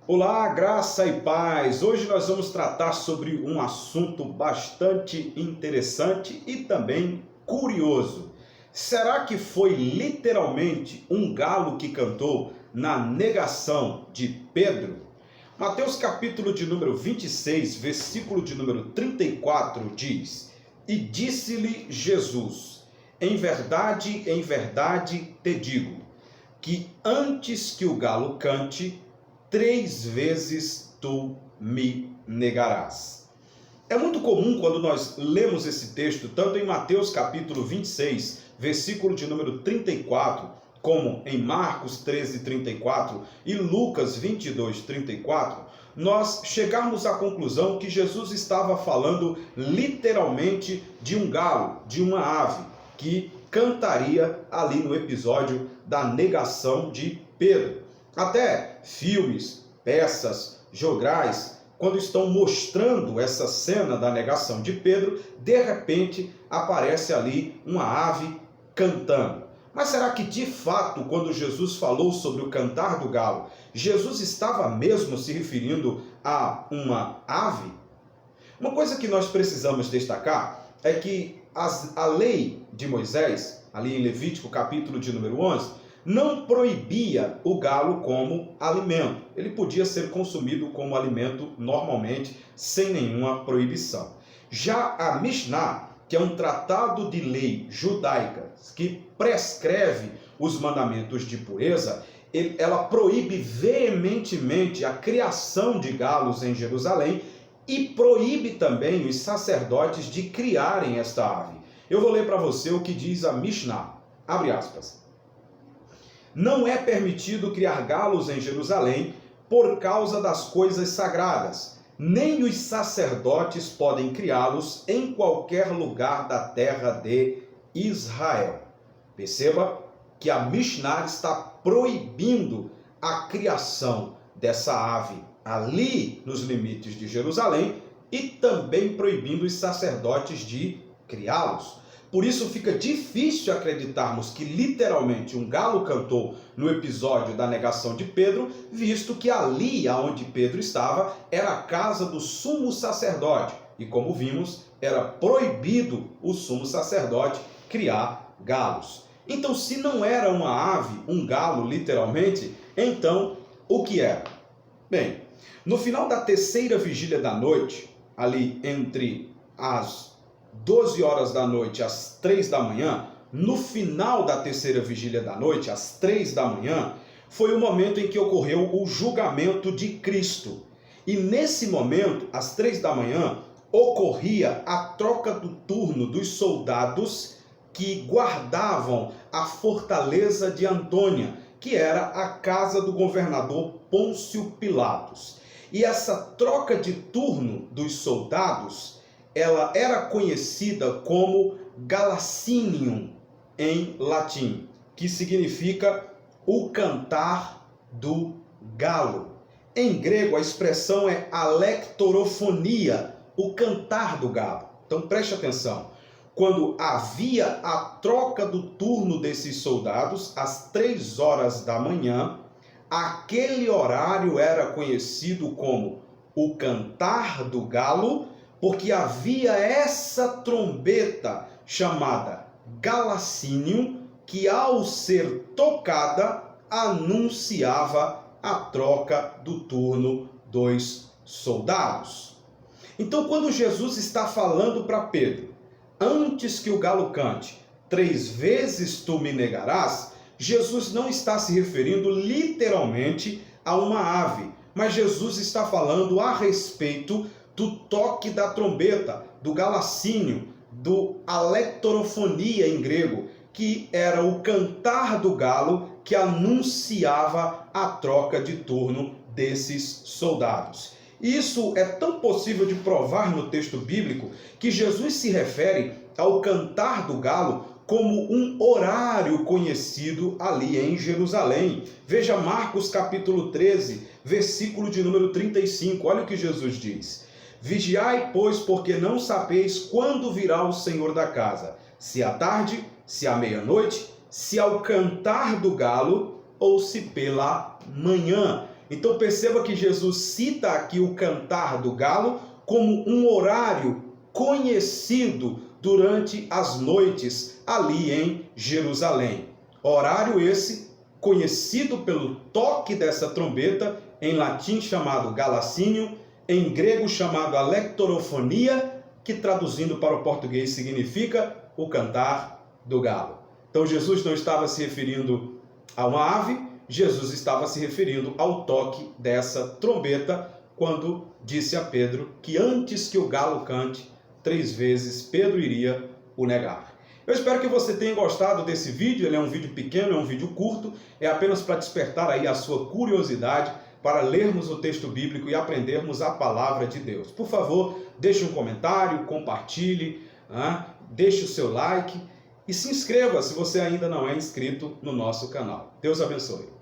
Olá, graça e paz! Hoje nós vamos tratar sobre um assunto bastante interessante e também curioso. Será que foi literalmente um galo que cantou na negação de Pedro? Mateus capítulo de número 26, versículo de número 34 diz: E disse-lhe Jesus: em verdade te digo, que antes que o galo cante, 3 vezes tu me negarás. É muito comum quando nós lemos esse texto, tanto em Mateus capítulo 26, versículo de número 34, como em Marcos 13, 34 e Lucas 22, 34, nós chegarmos à conclusão que Jesus estava falando literalmente de um galo, de uma ave, que cantaria ali no episódio da negação de Pedro. Até filmes, peças, jograis, quando estão mostrando essa cena da negação de Pedro, de repente aparece ali uma ave cantando. Mas será que de fato, quando Jesus falou sobre o cantar do galo, Jesus estava mesmo se referindo a uma ave? Uma coisa que nós precisamos destacar é que a lei de Moisés, ali em Levítico capítulo de número 11, não proibia o galo como alimento. Ele podia ser consumido como alimento normalmente, sem nenhuma proibição. Já a Mishnah, que é um tratado de lei judaica que prescreve os mandamentos de pureza, ela proíbe veementemente a criação de galos em Jerusalém e proíbe também os sacerdotes de criarem esta ave. Eu vou ler para você o que diz a Mishnah, abre aspas. Não é permitido criar galos em Jerusalém por causa das coisas sagradas, nem os sacerdotes podem criá-los em qualquer lugar da terra de Israel. Perceba que a Mishnah está proibindo a criação dessa ave ali nos limites de Jerusalém e também proibindo os sacerdotes de criá-los. Por isso fica difícil acreditarmos que literalmente um galo cantou no episódio da negação de Pedro, visto que ali aonde Pedro estava era a casa do sumo sacerdote. E como vimos, era proibido o sumo sacerdote criar galos. Então, se não era uma ave, um galo literalmente, então o que era? Bem, no final da terceira vigília da noite, ali entre as 12 horas da noite às 3 da manhã, no final da terceira vigília da noite, às 3 da manhã, foi o momento em que ocorreu o julgamento de Cristo. E nesse momento, às 3 da manhã, ocorria a troca do turno dos soldados que guardavam a fortaleza de Antônia, que era a casa do governador Pôncio Pilatos. E essa troca de turno dos soldados, ela era conhecida como galacinium em latim, que significa o cantar do galo. Em grego a expressão é alektorofonia, o cantar do galo. Então preste atenção, quando havia a troca do turno desses soldados, às 3 horas da manhã, aquele horário era conhecido como o cantar do galo, porque havia essa trombeta chamada galacinium, que ao ser tocada anunciava a troca do turno dos soldados. Então, quando Jesus está falando para Pedro, antes que o galo cante, 3 vezes tu me negarás, Jesus não está se referindo literalmente a uma ave, mas Jesus está falando a respeito do toque da trombeta, do galacínio, do alektorofonia em grego, que era o cantar do galo que anunciava a troca de turno desses soldados. Isso é tão possível de provar no texto bíblico que Jesus se refere ao cantar do galo como um horário conhecido ali em Jerusalém. Veja Marcos capítulo 13, versículo de número 35. Olha o que Jesus diz. Vigiai, pois, porque não sabeis quando virá o Senhor da casa, se à tarde, se à meia-noite, se ao cantar do galo ou se pela manhã. Então perceba que Jesus cita aqui o cantar do galo como um horário conhecido durante as noites ali em Jerusalém. Horário esse conhecido pelo toque dessa trombeta, em latim chamado galacínio, em grego chamado alectorofonia, que traduzindo para o português significa o cantar do galo. Então Jesus não estava se referindo a uma ave, Jesus estava se referindo ao toque dessa trombeta, quando disse a Pedro que antes que o galo cante, 3 vezes Pedro iria o negar. Eu espero que você tenha gostado desse vídeo. Ele é um vídeo pequeno, é um vídeo curto, é apenas para despertar aí a sua curiosidade para lermos o texto bíblico e aprendermos a palavra de Deus. Por favor, deixe um comentário, compartilhe, deixe o seu like e se inscreva se você ainda não é inscrito no nosso canal. Deus abençoe.